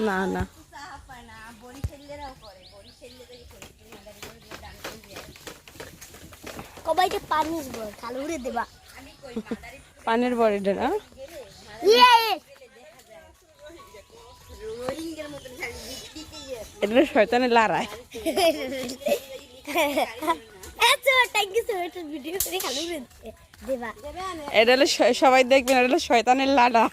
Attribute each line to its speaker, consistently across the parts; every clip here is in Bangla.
Speaker 1: না না পানির বড়ি না এটা শয়তানের লড়াই এটা হলো সবাই দেখবেন এটা হলো শয়তানের লাড়া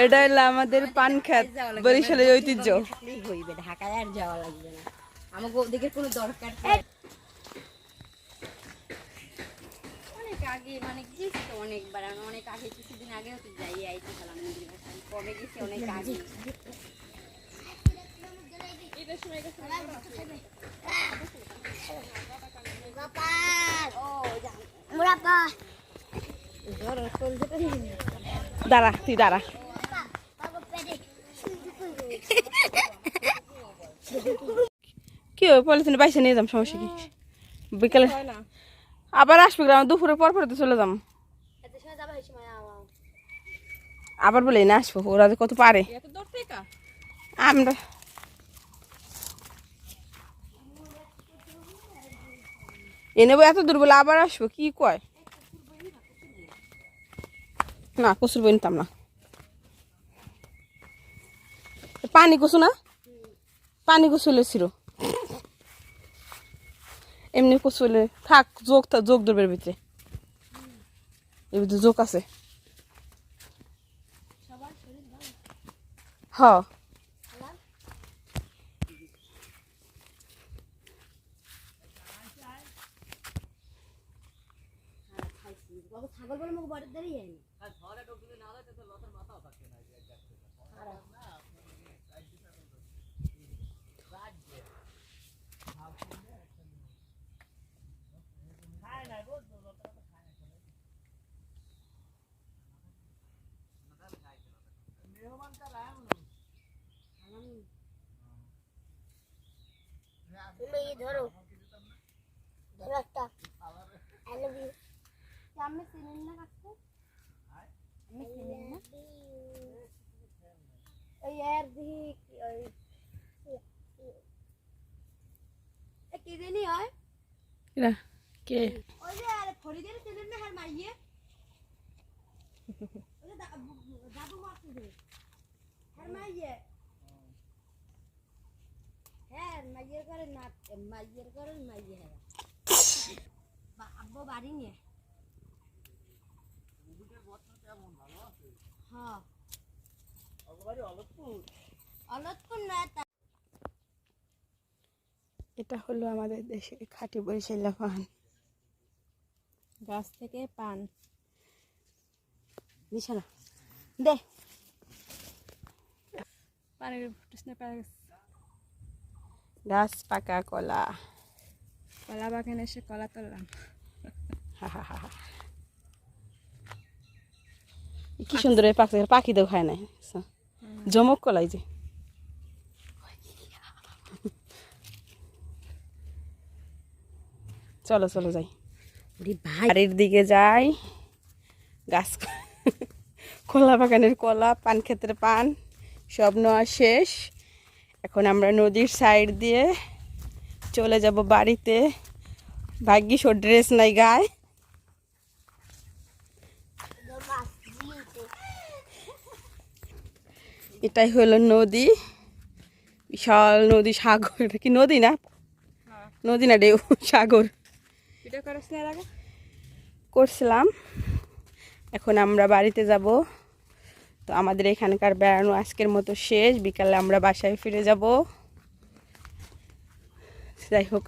Speaker 1: এটা হলো আমাদের পান খেত বরিশালের ঐতিহ্য
Speaker 2: ঢাকায় আর যাওয়া লাগবে না আমাকে ওদিকে কোনো দরকার অনেক আগে মানে গেছি তো অনেকবার অনেক আগে কিছুদিন আগেও তো যাই আইতে খেলাম কবে গেছি অনেক আগে
Speaker 1: দাঁড়া তুই দাঁড়া কি পলিথিন বাইসে নিয়ে যাম সমস্যা কি বিকেলে আবার আসবে গ্রাম দুপুরের পর পরে তো চলে যাম আবার বলে না আসবো ওরা কত পারে আমরা এনেবো এত দূর বলে আবার আসবো কি কয় না কচুর বই নিতাম না পানি কচু না পানি কচু ছিল এমনি কচু হলে থাক যোগ ধরবে ভিতরে এর ভিতরে যোগ আছে হ
Speaker 2: ছাগল বলে মুখ বড় দাঁড়িয়ে ধরো ধরো একটা আই লাভ ইউ আমি চিনেন না কাকু আমি চিনেন না ওই यार দেখ কি জানি হয়
Speaker 1: এরা কে
Speaker 2: ওই যে আরে ফরিদের চিনেন না আর মাইয়ে ওই দাদু মাসি দে আর মাইয়ে হ্যাঁ মাইয়ের ঘরে না মাইয়ের ঘরে মাইয়ে হ্যাঁ আব্বু বাড়ি নিয়ে হ্যাঁ
Speaker 1: এটা হলো আমাদের দেশের খাঁটি বরিশালের পান
Speaker 2: গাছ থেকে পান
Speaker 1: নিশানা দে
Speaker 2: পানির
Speaker 1: গাছ পাকা কলা
Speaker 2: বাগানে এসে কলা তুললাম
Speaker 1: কি সুন্দর পাখি দেও খায় নাই জমক কলাই যে চলো চলো যাই বাড়ির দিকে যাই গাছ কলা বাগানের কলা পান ক্ষেতের পান সব নেওয়া শেষ এখন আমরা নদীর সাইড দিয়ে চলে যাব বাড়িতে ভাগ্যিস ওর ড্রেস নাই গায়ে এটাই হলো নদী বিশাল নদী সাগর এটা কি নদী না নদী না ঢেউ সাগর করছিলাম এখন আমরা বাড়িতে যাব তো আমাদের এখানকার বেড়ানো আজকের মতো শেষ বিকালে আমরা বাসায় ফিরে যাব যাই হোক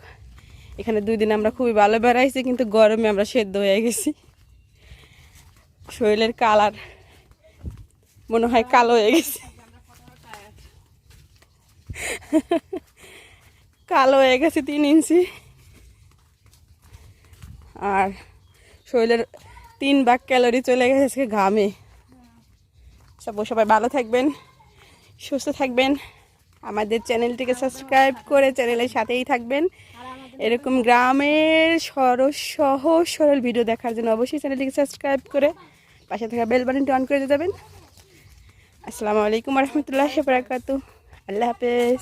Speaker 1: এখানে 2 দিন আমরা খুবই ভালো বেড়াইছি কিন্তু গরমে আমরা সেদ্ধ হয়ে গেছি শরীরের কালার মনে হয় কালো হয়ে গেছে কালো হয়ে গেছে 3 ইঞ্চি আর শরীরের 3 ভাগ ক্যালোরি চলে গেছে ঘামে সবাই ভালো থাকবেন সুস্থ থাকবেন আমাদের চ্যানেলটিকে সাবস্ক্রাইব করে চ্যানেলের সাথেই থাকবেন এরকম গ্রামের সহজ সরল ভিডিও দেখার জন্য অবশ্যই চ্যানেলটিকে সাবস্ক্রাইব করে পাশে থাকা বেল বাটনটি অন করে দিয়ে যাবেন। আসসালামু আলাইকুম রহমতুল্লাহি ওয়া বারাকাতুহু। আল্লাহ হাফেজ।